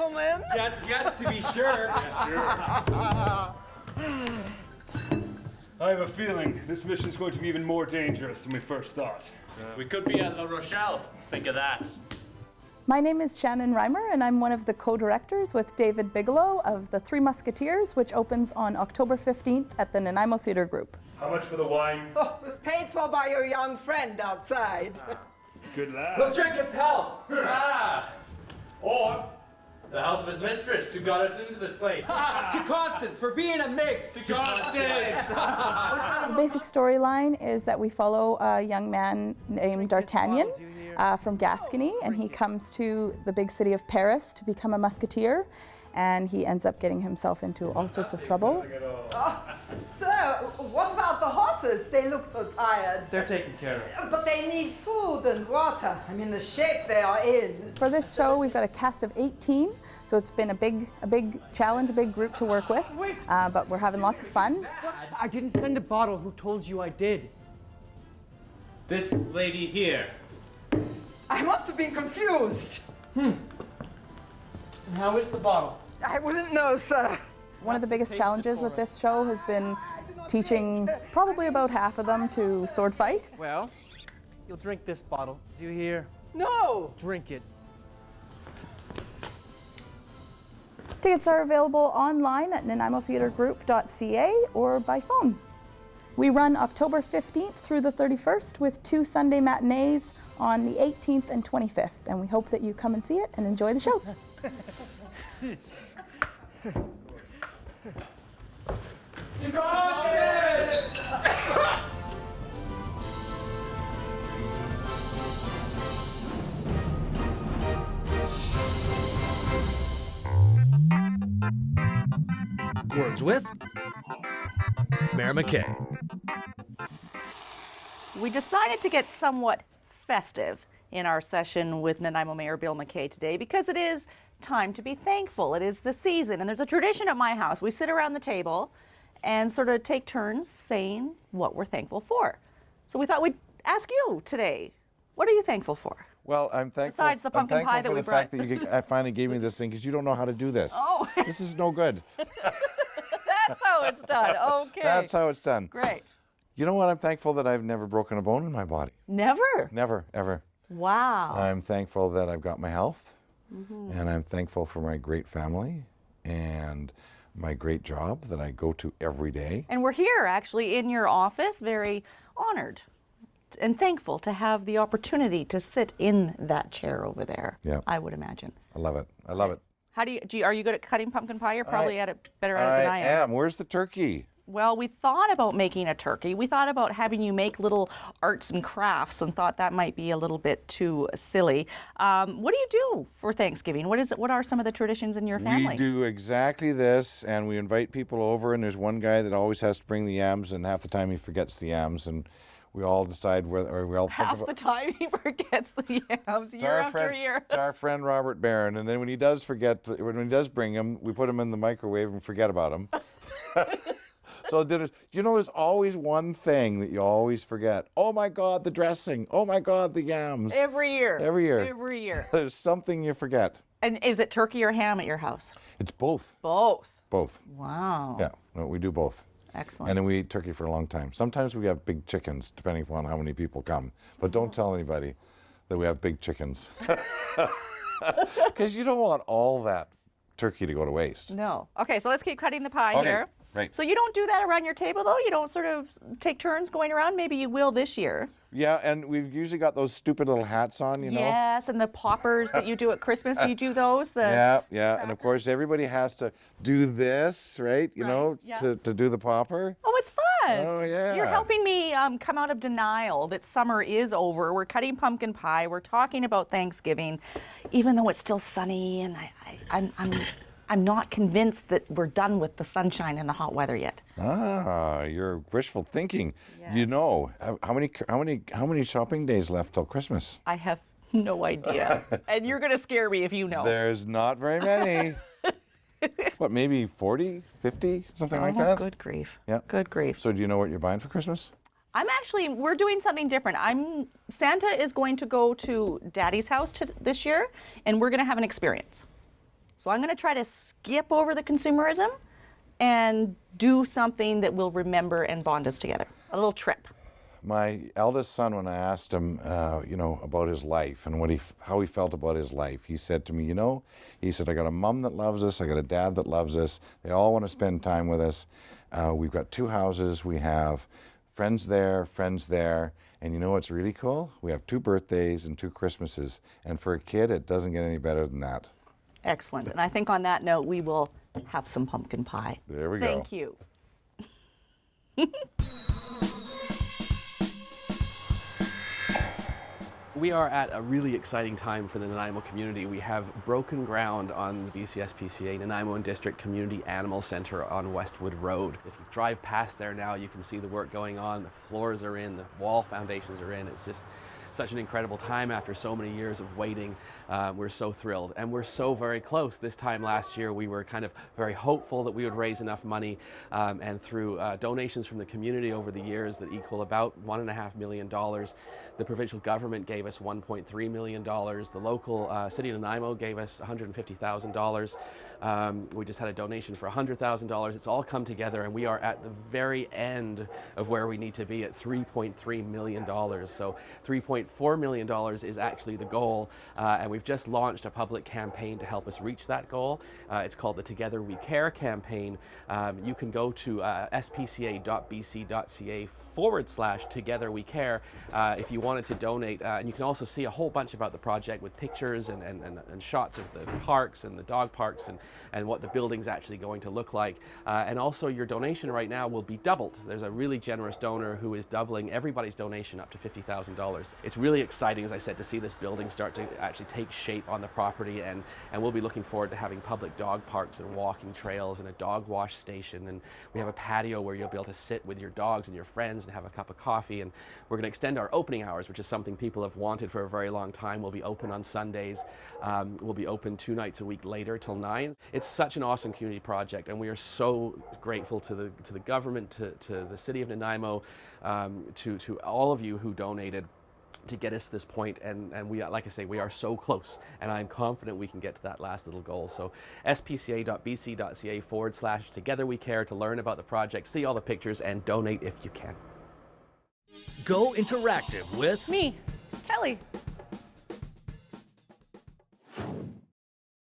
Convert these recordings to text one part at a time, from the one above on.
gentlemen. Yes, to be sure. Yes, sure. I have a feeling this mission's going to be even more dangerous than we first thought. We could be at La Rochelle. Think of that. My name is Shannon Reimer, and I'm one of the co-directors with David Bigelow of the Three Musketeers, which opens on October 15th at the Nanaimo Theatre Group. How much for the wine? Oh, it was paid for by your young friend outside. Good lad. We'll drink his health. Or the health of his mistress who got us into this place. To Constance for being a mix. To Constance. The basic storyline is that we follow a young man named D'Artagnan from Gascony, and he comes to the big city of Paris to become a musketeer, and he ends up getting himself into all sorts of trouble. Oh, sir, what about the horses? They look so tired. They're taken care of. But they need food and water. I mean, the shape they are in. For this show, we've got a cast of 18, so it's been a big challenge, a big group to work with, but we're having lots of fun. I didn't send a bottle. Who told you I did? This lady here. I must have been confused. And how is the bottle? I wouldn't know, sir. One of the biggest challenges with this show has been teaching probably about half of them to sword fight. Well, you'll drink this bottle. Do you hear? No. Drink it. Tickets are available online at nanaimotheatregroup.ca or by phone. We run October 15th through the 31st with 2 Sunday matinees on the 18th and 25th, and we hope that you come and see it and enjoy the show. To Constance! Words with Mayor McKay. We decided to get somewhat festive in our session with Nanaimo Mayor Bill McKay today because it is time to be thankful. It is the season, and there's a tradition at my house. We sit around the table and sort of take turns saying what we're thankful for. So we thought we'd ask you today, what are you thankful for? Well, I'm thankful. Besides the pumpkin pie that we brought. I'm thankful for the fact that you finally gave me this thing because you don't know how to do this. Oh. This is no good. That's how it's done. Okay. That's how it's done. Great. You know what? I'm thankful that I've never broken a bone in my body. Never? Never, ever. Wow. I'm thankful that I've got my health, and I'm thankful for my great family and my great job that I go to every day. And we're here actually in your office, very honored and thankful to have the opportunity to sit in that chair over there. Yeah. I would imagine. I love it. I love it. How do you are you good at cutting pumpkin pie? You're probably better at it than I am. Where's the turkey? Well, we thought about making a turkey. We thought about having you make little arts and crafts and thought that might be a little bit too silly. What do you do for Thanksgiving? What are some of the traditions in your family? We do exactly this, and we invite people over, and there's one guy that always has to bring the yams, and half the time he forgets the yams, and we all decide whether, or we all think Half about... the time he forgets the yams, year after year. It's our friend Robert Barron, and then when he does forget, when he does bring them, we put them in the microwave and forget about them. So there's always one thing that you always forget. Oh my God, the dressing. Oh my God, the yams. Every year. Every year. Every year. There's something you forget. And is it turkey or ham at your house? It's both. Both. Both. Wow. Yeah, no, we do both. Excellent. And then we eat turkey for a long time. Sometimes we have big chickens, depending upon how many people come. But don't tell anybody that we have big chickens. Because you don't want all that turkey to go to waste. No. Okay, so let's keep cutting the pie Okay, here. right. So you don't do that around your table, though? You don't sort of take turns going around? Maybe you will this year. Yeah, and we've usually got those stupid little hats on, you know? Yes, and the poppers that you do at Christmas. Do you do those? Yeah. And of course, everybody has to do this, right? You know, yeah. to do the popper. Oh, it's fun. Oh, yeah. You're helping me come out of denial that summer is over. We're cutting pumpkin pie. We're talking about Thanksgiving, even though it's still sunny, and I'm not convinced that we're done with the sunshine and the hot weather yet. Ah, you're wishful thinking. Yes. You know, how many shopping days left till Christmas? I have no idea. And you're going to scare me if you know. There's not very many. What, maybe 40, 50, something like that? Good grief. Yeah. Good grief. So do you know what you're buying for Christmas? We're doing something different. Santa is going to go to Daddy's house this year, and we're going to have an experience. So I'm going to try to skip over the consumerism and do something that will remember and bond us together. A little trip. My eldest son, when I asked him, about his life and how he felt about his life, he said to me, he said, I got a mom that loves us, I got a dad that loves us, they all want to spend time with us. We've got 2 houses, we have friends there, and you know what's really cool? We have 2 birthdays and 2 Christmases, and for a kid, it doesn't get any better than that. Excellent. And I think on that note, we will have some pumpkin pie. There we go. Thank you. We are at a really exciting time for the Nanaimo community. We have broken ground on the BCSPCA Nanaimo and District Community Animal Center on Westwood Road. If you drive past there now, you can see the work going on. The floors are in, the wall foundations are in. It's just such an incredible time after so many years of waiting. We're so thrilled, and we're so very close. This time last year we were kind of very hopeful that we would raise enough money, and through donations from the community over the years that equal about $1.5 million. The provincial government gave us $1.3 million. The local city of Nanaimo gave us $150,000. We just had a donation for $100,000. It's all come together, and we are at the very end of where we need to be at $3.3 million. So $3.4 million is actually the goal, and we've just launched a public campaign to help us reach that goal. It's called the Together We Care campaign. You can go to spca.bc.ca/Together We Care if you wanted to donate, and you can also see a whole bunch about the project with pictures and shots of the parks and the dog parks and what the building's actually going to look like. And also your donation right now will be doubled. There's a really generous donor who is doubling everybody's donation up to $50,000. It's really exciting, as I said, to see this building start to actually take shape on the property, and we'll be looking forward to having public dog parks and walking trails and a dog wash station, and we have a patio where you'll be able to sit with your dogs and your friends and have a cup of coffee, and we're going to extend our opening hours, which is something people have wanted for a very long time. We'll be open on Sundays. We'll be open 2 nights a week later till 9. It's such an awesome community project, and we are so grateful to the government, to the city of Nanaimo, to all of you who donated to get us to this point, and we, like I say, we are so close, and I'm confident we can get to that last little goal. So spca.bc.ca/Together We Care to learn about the project, see all the pictures, and donate if you can. Go interactive with Me, Kelly.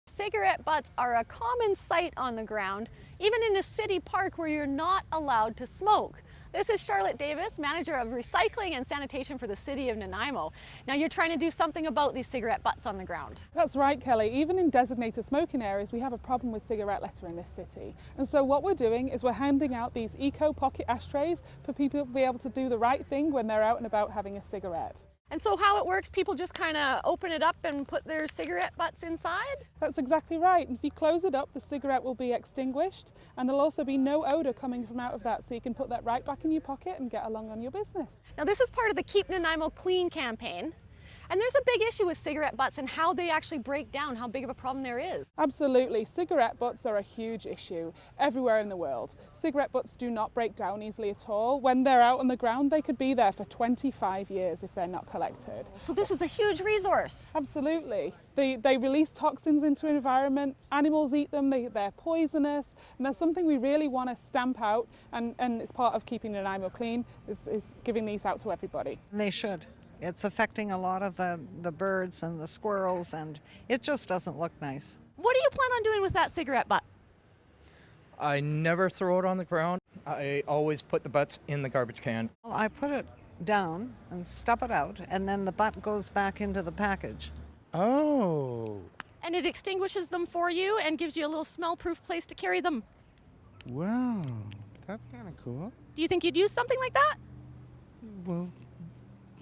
Cigarette butts are a common sight on the ground, even in a city park where you're not allowed to smoke. This is Charlotte Davis, Manager of Recycling and Sanitation for the City of Nanaimo. Now you're trying to do something about these cigarette butts on the ground. That's right, Kelly. Even in designated smoking areas, we have a problem with cigarette litter in this city. And so what we're doing is we're handing out these eco pocket ashtrays for people to be able to do the right thing when they're out and about having a cigarette. And so how it works, people just kind of open it up and put their cigarette butts inside? That's exactly right. And if you close it up, the cigarette will be extinguished, and there'll also be no odor coming from out of that, so you can put that right back in your pocket and get along on your business. Now this is part of the Keep Nanaimo Clean campaign. And there's a big issue with cigarette butts and how they actually break down, how big of a problem there is. Absolutely. Cigarette butts are a huge issue everywhere in the world. Cigarette butts do not break down easily at all. When they're out on the ground, they could be there for 25 years if they're not collected. So this is a huge resource. Absolutely. They release toxins into the environment, animals eat them, they're poisonous, and that's something we really want to stamp out, and it's part of keeping Nanaimo clean, is giving these out to everybody. They should. It's affecting a lot of the birds and the squirrels, and it just doesn't look nice. What do you plan on doing with that cigarette butt? I never throw it on the ground. I always put the butts in the garbage can. Well, I put it down and stuff it out, and then the butt goes back into the package. Oh. And it extinguishes them for you and gives you a little smell-proof place to carry them. Wow, that's kind of cool. Do you think you'd use something like that? Well,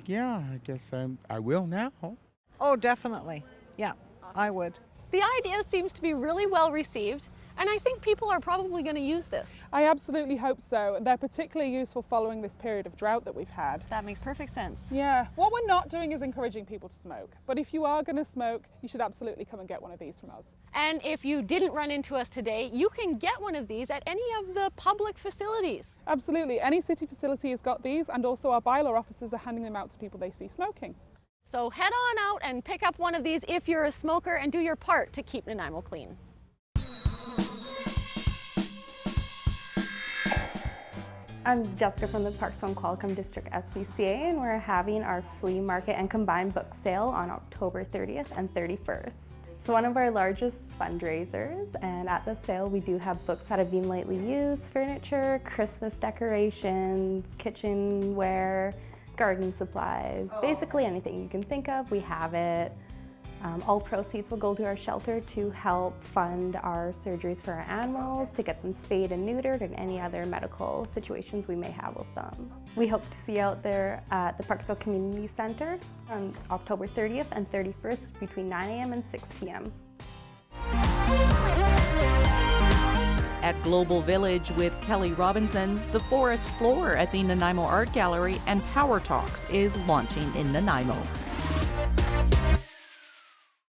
yeah, I guess I will now. Oh, definitely. Yeah, I would. The idea seems to be really well received, and I think people are probably going to use this. I absolutely hope so. They're particularly useful following this period of drought that we've had. That makes perfect sense. Yeah, what we're not doing is encouraging people to smoke. But if you are going to smoke, you should absolutely come and get one of these from us. And if you didn't run into us today, you can get one of these at any of the public facilities. Absolutely. Any city facility has got these, and also our bylaw officers are handing them out to people they see smoking. So head on out and pick up one of these if you're a smoker, and do your part to keep Nanaimo clean. I'm Jessica from the Parksville and Qualicum District SPCA, and we're having our flea market and combined book sale on October 30th and 31st. It's one of our largest fundraisers, and at the sale we do have books that have been lightly used, furniture, Christmas decorations, kitchenware, garden supplies, basically anything you can think of, we have it. All proceeds will go to our shelter to help fund our surgeries for our animals, to get them spayed and neutered, and any other medical situations we may have with them. We hope to see you out there at the Parksville Community Center on October 30th and 31st between 9 a.m. and 6 p.m. At Global Village with Kelly Robinson, the Forest Floor at the Nanaimo Art Gallery and Power Talks is launching in Nanaimo.